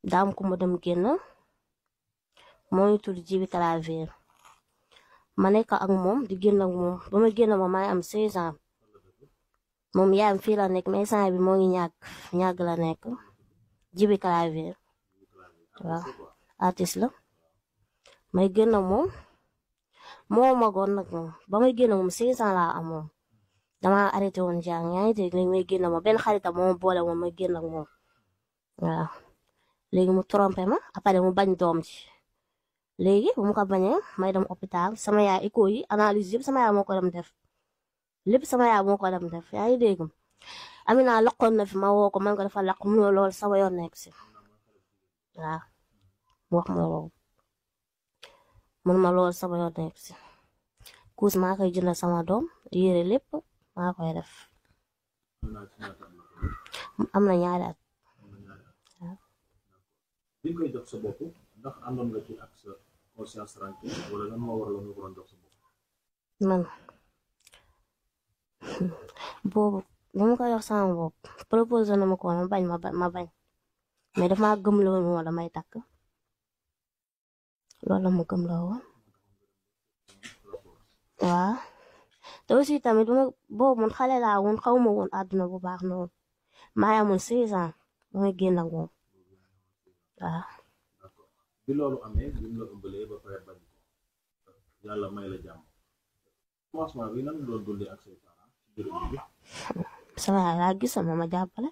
daam ku ma dem génn moo ngi tudd Jibi Clavier ma nekk ak moom di génn ak moom ba ma génn ma maa ngi am 16 ans moom yaayam fii la nekk mais instant bi moo ngi ñàgg la nekk Jibi Clavier waaw artiste la may génn ak moom moo magoon nag moom ba may génn moom 16 ans laa am moom dama arrêté woon jàng yaa ngi dégg léegi may génn ma benn xaritam moo boole moom may génn ak moom waaw léegi mu trompé ma après mu bañ doom ji léegi bu mu ko bañee may dem hôpital sama yaay écho yi analyse yëpp sama yaay moo ko dem def lépp sama yaay moo ko dem def yaa ngi dégg Amina laqoon na fi ma woo ko man ko dafa laq mu ne lool sama yoon nekk si waaw mu wax ma lool mun ma lool sama yoon nekk si kuus maa koy jëndal sama doom yére lépp maa koy def am na ñaari at bi koy jox sa bopp ndax àndoon nga ci ak sa conscience tranquille wala lan moo waraloon nga ko doon jox sa bopp man boobu bu ma koy jox sama bopp proposé na ma ko ma bañ ma bañ mais dafa maa gëm loo woon damay takk loolu la ma gëm loo woon waaw te aussi tamit boobu man xale laa woon xaw ma woon àdduna bu baax noonu maa ngi amoon 16 ans ba may génn ak moom waaw. bi loolu amee bi mu la ëmbalee ba pare bañ ko yàlla may la jàmm commencement bi nan nga doon dundee ak say parents ci jërëm bi sama yaay laa gis sama ma jàppale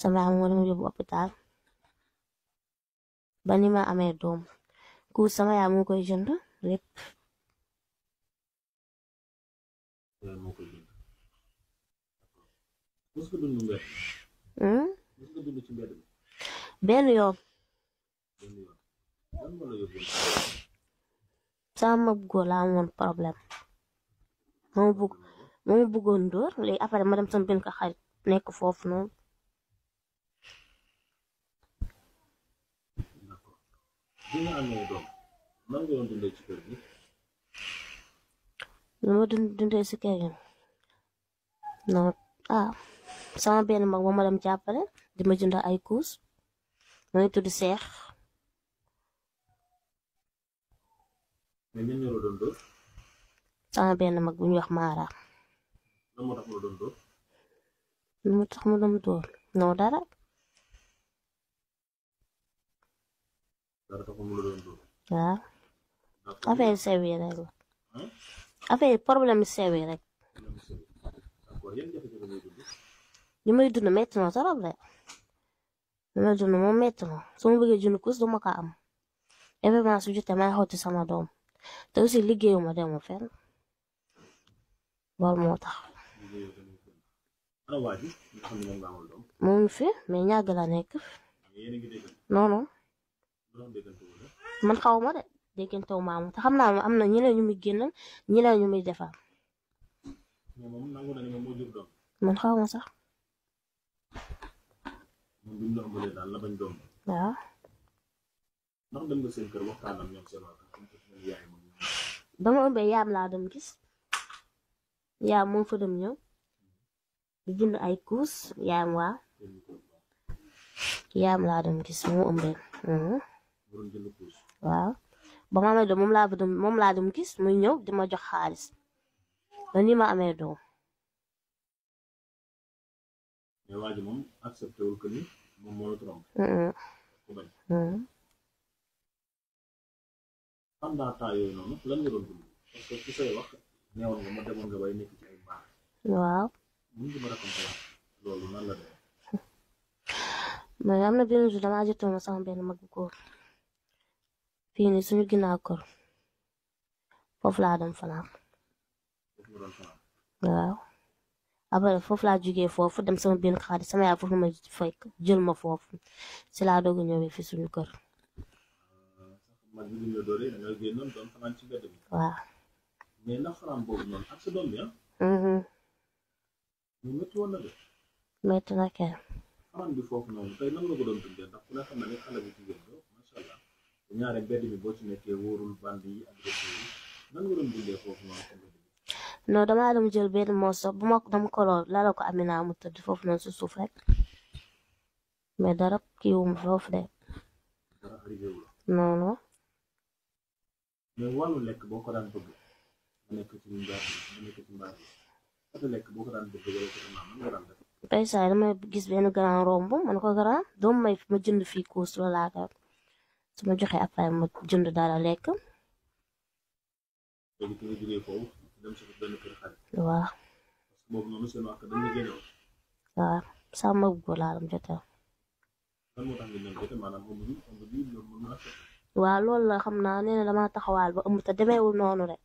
sama yaay moo dem yóbbu hôpital ba ni ma amee doom ku sama yaay moo koy jënd lépp moo koy jënd mos nga dund mbedd mos nga dund ci mbedd bi benn yoon lan moo la yóbbu sama mag góor laa amoon problème moo bëggoon dóor léegi après ma dem sama benn xarit nekk foofu noonu d'accord bi nga amee doom nan nga doon dundee ci kër gi lu ma dundee si kër gi non sama benn mag moo ma dem jàppale di ma jënd ay kuus ma ngi tudd Seex mais ñan ñoo la doon dóor sama benn mag bu ñuy wax Mara lan moo tax mu la doon dóor lu mu tax mu doon dóor non dara taxul mu la doon dóor waaw affaire sew yi rek la affaire problème sew yi rek d'accord yan jafe-jafe ngay dund li may dund métti na trop de li may dund moom métti na su ma bëggee jënd kus duma ko am événement su jotee may xotti sama doom te aussi liggéeyuma demu fenn loolu moo tax ana waa ji nga xam ne moom nga amal doom moom fi mais ñàgg la nekk yéen a ngi dégg non non doon déggante wala man xaw ma de déggantew maamu te xam naa am na ñeneen ñu muy génnal ñeneen ñu muy defar mais moom nangu na ni moom moo jur doom man xaw ma sax moom bi mu la ëmbalee daal la bañ doom waaw ndax dem nga seen kër waxtaan ak ñoom seen waa kër comme que seen yaay moom ba ma ëmbee yaam laa dem gis yaam moom fa dem ñëw di jënd ay kuus yaam waa yaam laa dem gis moo ëmbee waroon jënd kuus waaw ba ma amee doom moom laa dem gis muy ñëw di ma jox xaalis ba ni ma amee doom mais waa ji moom accepté wul que ni moom moo la trompé ku bañ pendant temps yooyu noonu lan nga doon dund parce que ci say wax neewoon nga ma demoon nga bay nekk ci ay baax waaw mun nga ma raconter loolu nan la demee mais am na benn jour damaa jotee ma sama benn mag góor fii nii suñu ginnaaw kër foofu laa dem fanaan foofu nga doon fanaan waaw après foofu laa jugee foofu dem sama benn xarit sama yaay foofu ma fekk jël ma foofu si laa doog a ñëwee fi suñu kër mag bi ñu la dooree da nga génnoon doon fanaan ci mbedd bi waaw mais ndax fanaan boobu noonu ak sa doom bi mu métti woon na de métti na kenn fanaan bi foofu noonu tey nan nga ko doon dundee ndax ku ne xam na ne xale bu jigéen la macha allah ñaare mbedd mi boo ci nekkee wóorul bandi yi ak yi nan nga doon dundee foofu noonu ci mbedd bi non damaa dem jël benn morso bu ma dama ko lool lala ko Amina mu tëdd foofu noonu si suuf rek mais dara kiiwum foofu de dara arrivé wu la non non mais wàllu lekk boo ko daan bëgg nga nekk ci mbaar nga nekk ci mbaar côté lekk boo ko daan bëgg wala côté naan nan nga daan def tey saa damay gis benn grand romb man ko grand doom may ma jënd fii kuus la laaka su ma joxee après ma jënd dara lekk léegi ki nga jógee foofu dem si benn kër xarit waaw parce que boobu noonu seen wax dañuy génne waaw sama góor laa doon jotee lan moo tax ngeen doon jote maanaam ëmb bi loolu mën na accepté waaw loolu la xam naa nee na dama taxawaal ba ëmb te demeewul noonu rek